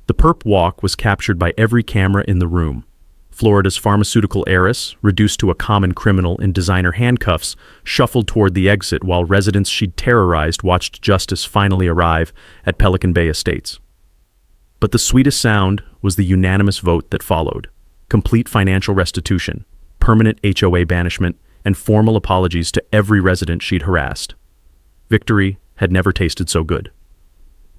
The perp walk was captured by every camera in the room. Florida's pharmaceutical heiress, reduced to a common criminal in designer handcuffs, shuffled toward the exit while residents she'd terrorized watched justice finally arrive at Pelican Bay Estates. But the sweetest sound was the unanimous vote that followed: complete financial restitution, permanent HOA banishment, and formal apologies to every resident she'd harassed. Victory had never tasted so good.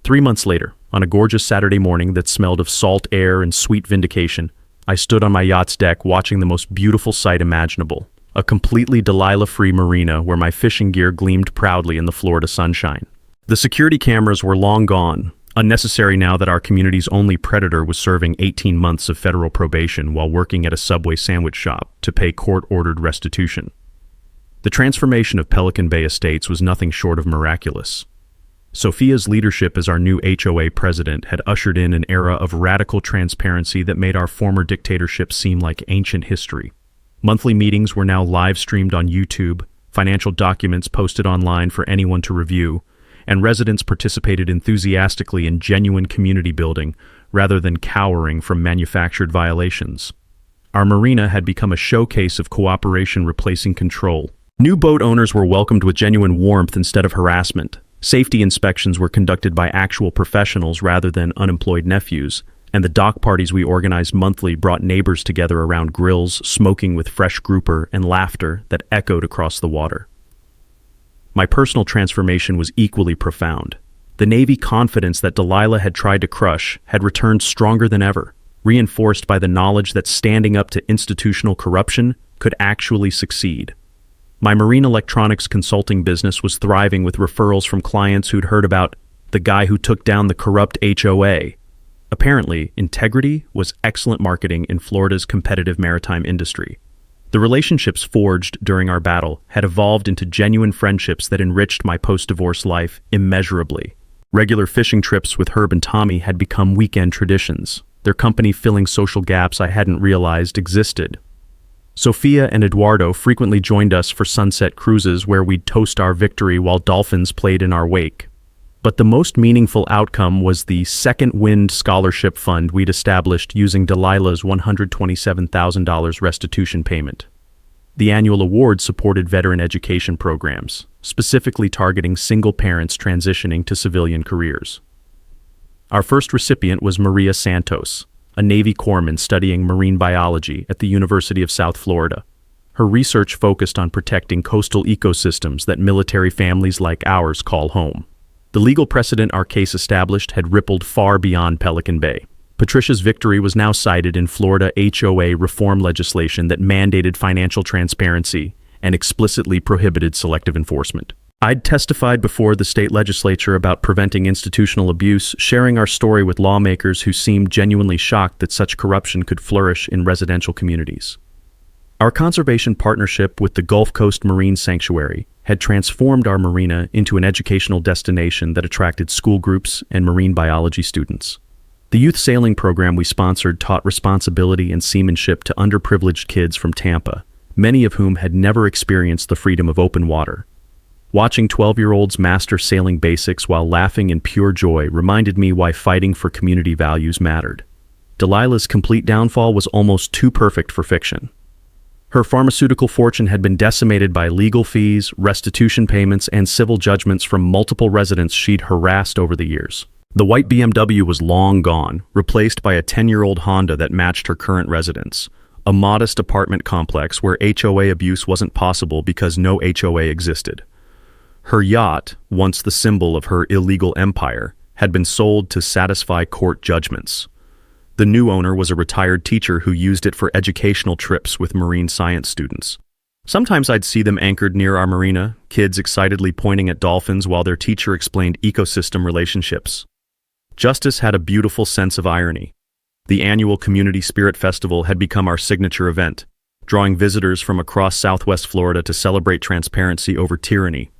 3 months later, on a gorgeous Saturday morning that smelled of salt air and sweet vindication, I stood on my yacht's deck watching the most beautiful sight imaginable, a completely Delilah-free marina where my fishing gear gleamed proudly in the Florida sunshine. The security cameras were long gone, unnecessary now that our community's only predator was serving 18 months of federal probation while working at a Subway sandwich shop to pay court-ordered restitution. The transformation of Pelican Bay Estates was nothing short of miraculous. Sophia's leadership as our new HOA president had ushered in an era of radical transparency that made our former dictatorship seem like ancient history. Monthly meetings were now live-streamed on YouTube, financial documents posted online for anyone to review, and residents participated enthusiastically in genuine community building rather than cowering from manufactured violations. Our marina had become a showcase of cooperation replacing control. New boat owners were welcomed with genuine warmth instead of harassment. Safety inspections were conducted by actual professionals rather than unemployed nephews, and the dock parties we organized monthly brought neighbors together around grills, smoking with fresh grouper and laughter that echoed across the water. My personal transformation was equally profound. The Navy confidence that Delilah had tried to crush had returned stronger than ever, reinforced by the knowledge that standing up to institutional corruption could actually succeed. My marine electronics consulting business was thriving with referrals from clients who'd heard about the guy who took down the corrupt HOA. Apparently, integrity was excellent marketing in Florida's competitive maritime industry. The relationships forged during our battle had evolved into genuine friendships that enriched my post-divorce life immeasurably. Regular fishing trips with Herb and Tommy had become weekend traditions, their company filling social gaps I hadn't realized existed. Sophia and Eduardo frequently joined us for sunset cruises where we'd toast our victory while dolphins played in our wake. But the most meaningful outcome was the Second Wind Scholarship Fund we'd established using Delilah's $127,000 restitution payment. The annual award supported veteran education programs, specifically targeting single parents transitioning to civilian careers. Our first recipient was Maria Santos, a Navy corpsman studying marine biology at the University of South Florida. Her research focused on protecting coastal ecosystems that military families like ours call home. The legal precedent our case established had rippled far beyond Pelican Bay. Patricia's victory was now cited in Florida HOA reform legislation that mandated financial transparency and explicitly prohibited selective enforcement. I'd testified before the state legislature about preventing institutional abuse, sharing our story with lawmakers who seemed genuinely shocked that such corruption could flourish in residential communities. Our conservation partnership with the Gulf Coast Marine Sanctuary had transformed our marina into an educational destination that attracted school groups and marine biology students. The youth sailing program we sponsored taught responsibility and seamanship to underprivileged kids from Tampa, many of whom had never experienced the freedom of open water. Watching 12-year-olds master sailing basics while laughing in pure joy reminded me why fighting for community values mattered. Delilah's complete downfall was almost too perfect for fiction. Her pharmaceutical fortune had been decimated by legal fees, restitution payments, and civil judgments from multiple residents she'd harassed over the years. The white BMW was long gone, replaced by a 10-year-old Honda that matched her current residence, a modest apartment complex where HOA abuse wasn't possible because no HOA existed. Her yacht, once the symbol of her illegal empire, had been sold to satisfy court judgments. The new owner was a retired teacher who used it for educational trips with marine science students. Sometimes I'd see them anchored near our marina, kids excitedly pointing at dolphins while their teacher explained ecosystem relationships. Justice had a beautiful sense of irony. The annual Community Spirit Festival had become our signature event, drawing visitors from across Southwest Florida to celebrate transparency over tyranny.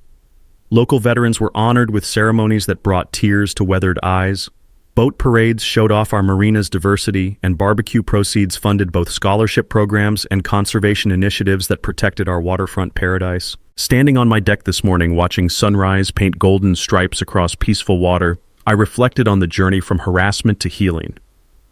Local veterans were honored with ceremonies that brought tears to weathered eyes. Boat parades showed off our marina's diversity, and barbecue proceeds funded both scholarship programs and conservation initiatives that protected our waterfront paradise. Standing on my deck this morning watching sunrise paint golden stripes across peaceful water, I reflected on the journey from harassment to healing.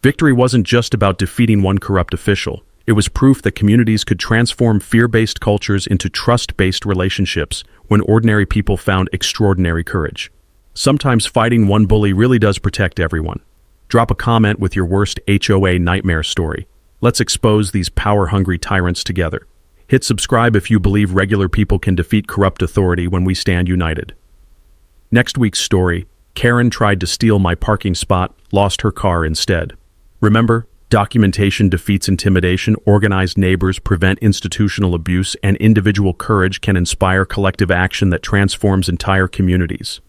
Victory wasn't just about defeating one corrupt official. It was proof that communities could transform fear-based cultures into trust-based relationships when ordinary people found extraordinary courage. Sometimes fighting one bully really does protect everyone. Drop a comment with your worst HOA nightmare story. Let's expose these power-hungry tyrants together. Hit subscribe if you believe regular people can defeat corrupt authority when we stand united. Next week's story: Karen tried to steal my parking spot, lost her car instead. Remember, documentation defeats intimidation, organized neighbors prevent institutional abuse, and individual courage can inspire collective action that transforms entire communities.